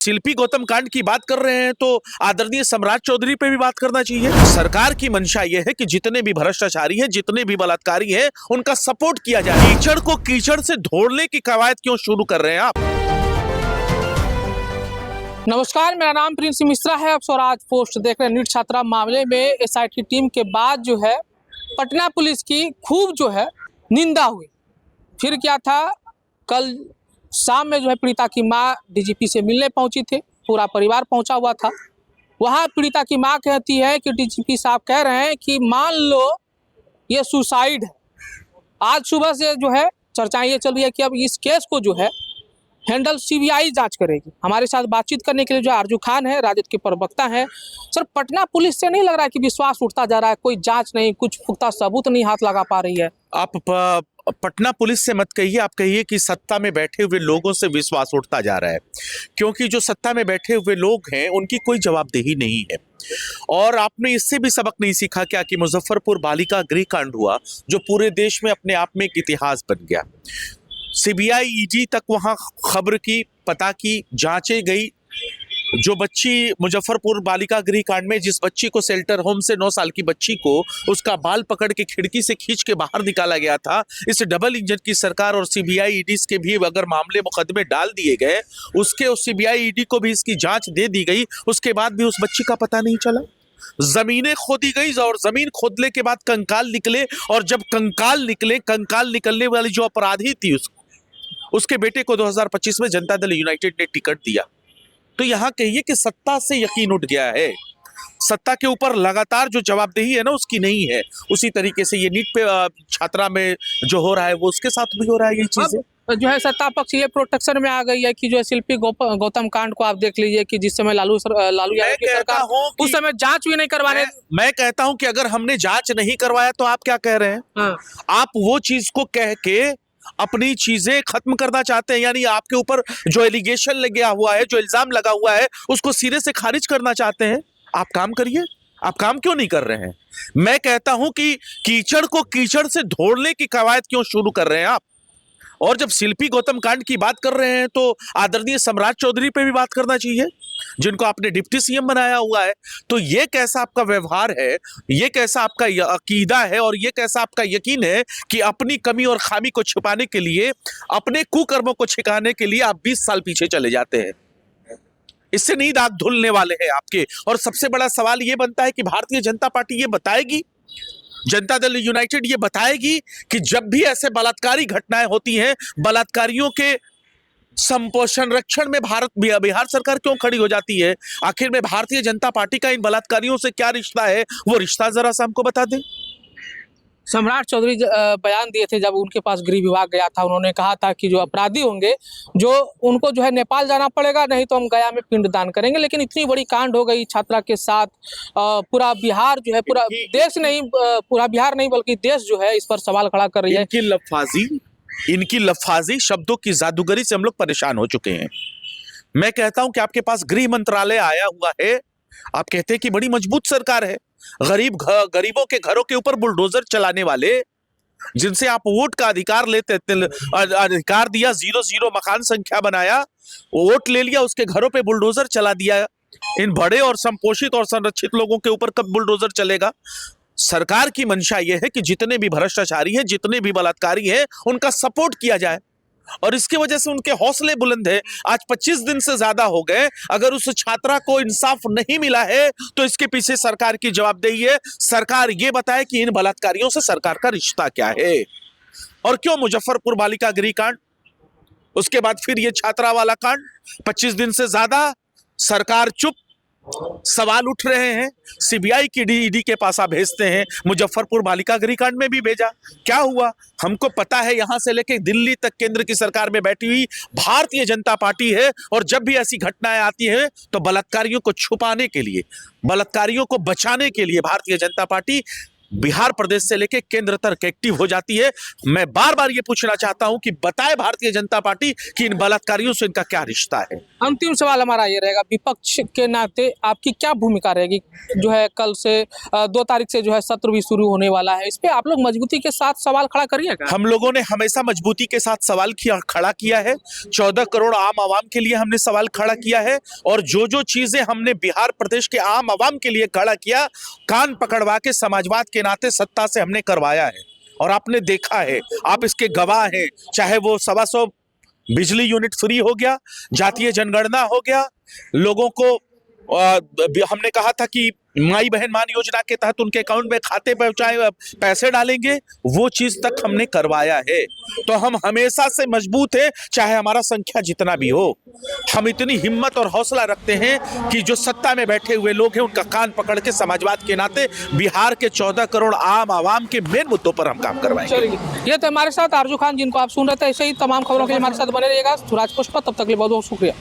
शिल्पी गौतम कांड की बात कर रहे हैं तो आदरणीय सम्राट चौधरी पे भी बात करना चाहिए। सरकार की मंशा यह है कि जितने भी भ्रष्टाचारी हैं, जितने भी बलात्कारी हैं, उनका सपोर्ट किया जाए। कीचड़ को कीचड़ से ढोड़ने की कवायद क्यों शुरू कर रहे हैं आप? नमस्कार, मेरा नाम प्रिंस मिश्रा है। आप स्वराज पोस्ट देख रहे हैं। नीट छात्रा मामले में एसआईटी टीम के बाद जो है पटना पुलिस की खूब जो है निंदा हुई। फिर क्या था, कल शाम में जो है पीड़िता की मां डीजीपी से मिलने पहुंची थी। पूरा परिवार पहुंचा हुआ था। वहां पीड़िता की मां कहती है कि डीजीपी साहब कह रहे हैं कि मान लो ये सुसाइड है। आज सुबह से जो है चर्चाएं ये चल रही है कि अब इस केस को जो है हैंडल सीबीआई जांच करेगी। हमारे साथ बातचीत करने के लिए जो आरजू खान है, राजद के प्रवक्ता हैं। सर, पटना पुलिस से नहीं लग रहा है कि विश्वास उठता जा रहा है? कोई जांच नहीं, कुछ पुख्ता सबूत नहीं हाथ लगा पा रही है। आप पटना पुलिस से मत कहिए, आप कहिए कि सत्ता में बैठे हुए लोगों से विश्वास उठता जा रहा है, क्योंकि जो सत्ता में बैठे हुए लोग हैं उनकी कोई जवाबदेही नहीं है। और आपने इससे भी सबक नहीं सीखा क्या कि मुजफ्फरपुर बालिका गृह कांड हुआ, जो पूरे देश में अपने आप में एक इतिहास बन गया। सीबीआई ईडी तक वहां खबर की, पता की, जांचे गई। जो बच्ची मुजफ्फरपुर बालिका गृह कांड में, जिस बच्ची को शेल्टर होम से 9 साल की बच्ची को उसका बाल पकड़ के खिड़की से खींच के बाहर निकाला गया था, इस डबल इंजन की सरकार और सीबीआई ईडी के भी अगर मामले मुकदमे डाल दिए गए, उसके उस सीबीआई ईडी को भी इसकी जांच दे दी गई, उसके बाद भी उस बच्ची का पता नहीं चला। जमीनें खोदी गई और जमीन खोदने के बाद कंकाल निकले, और जब कंकाल निकले, कंकाल निकलने वाली जो अपराधी थी उसके बेटे को 2025 में जनता दल यूनाइटेड ने टिकट दिया। तो यहां कहिए कि सत्ता से यकीन उठ गया है। सत्ता के ऊपर लगातार जो जवाबदेही है ना, उसकी नहीं है। उसी तरीके से ये नीट पे छात्रा में जो हो रहा है वो उसके साथ भी हो रहा है। ये चीजें जो है सत्ता पक्ष ये प्रोटेक्शन में आ गई है कि जो है शिल्पी गौतम कांड को आप देख लीजिए कि जिस समय लालू यादव की सरकार उस समय जांच भी नहीं करवाने। मैं कहता हूं कि अगर हमने जांच नहीं करवाया तो आप क्या कह रहे हैं? हाँ। आप वो चीज को कह के अपनी चीजें खत्म करना चाहते हैं, यानी आपके ऊपर जो एलिगेशन लगा हुआ है, जो इल्जाम लगा हुआ है, उसको सिरे से खारिज करना चाहते हैं। आप काम करिए। आप काम क्यों नहीं कर रहे हैं? मैं कहता हूं कि कीचड़ को कीचड़ से ढोड़ने की कवायद क्यों शुरू कर रहे हैं आप? और जब शिल्पी गौतम कांड की बात कर रहे हैं तो आदरणीय सम्राट चौधरी पे भी बात करना चाहिए, जिनको आपने डिप्टी सीएम बनाया हुआ है। तो ये कैसा आपका व्यवहार है, ये कैसा आपका अकीदा है, और ये कैसा आपका यकीन है कि अपनी कमी और खामी को छिपाने के लिए, अपने कुकर्मों को छिपाने के लिए आप 20 साल पीछे चले जाते हैं। इससे नींद आग धुलने वाले हैं आपके। और सबसे बड़ा सवाल ये बनता है कि भारतीय जनता पार्टी ये बताएगी, जनता दल यूनाइटेड ये बताएगी कि जब भी ऐसे बलात्कारी घटनाएं होती हैं, बलात्कारियों के संरक्षण में बिहार सरकार क्यों खड़ी हो जाती है? आखिर में भारतीय जनता पार्टी का इन बलात्कारियों से क्या रिश्ता है? वो रिश्ता जरा सा हमको बता दें। सम्राट चौधरी बयान दिए थे जब उनके पास गृह विभाग गया था। उन्होंने कहा था कि जो अपराधी होंगे, जो उनको जो है नेपाल जाना पड़ेगा, नहीं तो हम गया में पिंडदान करेंगे। लेकिन इतनी बड़ी कांड हो गई छात्रा के साथ, पूरा बिहार जो है, पूरा देश नहीं, पूरा बिहार नहीं बल्कि देश जो है इस पर सवाल खड़ा कर रही है। इनकी लफाजी शब्दों की जादूगरी से हम लोग परेशान हो चुके हैं। मैं कहता हूं कि आपके पास गृह मंत्रालय आया हुआ है, आप कहते हैं कि बड़ी मजबूत सरकार है। गरीबों के घरों के ऊपर बुलडोजर चलाने वाले, जिनसे आप वोट का अधिकार लेते, अधिकार दिया, 0-0 मकान संख्या बनाया, वोट ले लिया, उसके घरों पे बुलडोजर चला दिया। इन बड़े और संपोषित और संरक्षित लोगों के ऊपर कब बुलडोजर चलेगा? सरकार की मंशा यह है कि जितने भी भ्रष्टाचारी हैं, जितने भी बलात्कारी हैं, उनका सपोर्ट किया जाए। और इसकी वजह से उनके हौसले बुलंद है। आज 25 दिन से ज्यादा हो गए, अगर उस छात्रा को इंसाफ नहीं मिला है तो इसके पीछे सरकार की जवाबदेही है। सरकार ये बताए कि इन बलात्कारियों से सरकार का रिश्ता क्या है, और क्यों मुजफ्फरपुर बालिका गृह कांड, उसके बाद फिर ये छात्रा वाला कांड। 25 दिन से ज्यादा सरकार चुप। सवाल उठ रहे हैं। सीबीआई की ईडी के पास आप भेजते हैं, मुजफ्फरपुर बालिका गृह कांड में भी भेजा। क्या हुआ? हमको पता है, यहां से लेकर दिल्ली तक केंद्र की सरकार में बैठी हुई भारतीय जनता पार्टी है। और जब भी ऐसी घटनाएं आती हैं तो बलात्कारियों को छुपाने के लिए, बलात्कारियों को बचाने के लिए भारतीय जनता पार्टी बिहार प्रदेश से लेके केंद्र तक एक्टिव हो जाती है। मैं बार बार ये पूछना चाहता हूं कि बताए भारतीय जनता पार्टी कि इन बलात्कारियों से इनका क्या रिश्ता है। अंतिम सवाल हमारा ये रहेगा, विपक्ष के नाते आपकी क्या भूमिका रहेगी? जो है कल से 2 तारीख से जो है सत्र भी शुरू होने वाला है, इस पे आप लोग मजबूती के साथ सवाल खड़ा करिएगा? हम लोगों ने हमेशा मजबूती के साथ सवाल खड़ा किया है। 14 करोड़ आम आवाम के लिए हमने सवाल खड़ा किया है, और जो चीजें हमने बिहार प्रदेश के आम आवाम के लिए खड़ा किया, कान पकड़वा के समाजवाद के नाते सत्ता से हमने करवाया है। और आपने देखा है, आप इसके गवाह हैं। चाहे वो 125 बिजली यूनिट फ्री हो गया, जातीय जनगणना हो गया, लोगों को हमने कहा था कि माई बहन मान योजना के तहत उनके अकाउंट में खाते पर चाहे पैसे डालेंगे, वो चीज तक हमने करवाया है। तो हम हमेशा से मजबूत हैं, चाहे हमारा संख्या जितना भी हो। हम इतनी हिम्मत और हौसला रखते हैं कि जो सत्ता में बैठे हुए लोग हैं, उनका कान पकड़ के समाजवाद के नाते बिहार के 14 करोड़ आम आवाम के मेन मुद्दों पर हम काम करवाएंगे। चलिए, ये तो हमारे साथ आरजू खान, जिनको आप सुन रहे थे। ऐसे ही तमाम खबरों के लिए हमारे साथ बने रहिएगा। स्वराज पोस्ट पर। तब तक के लिए बहुत बहुत शुक्रिया।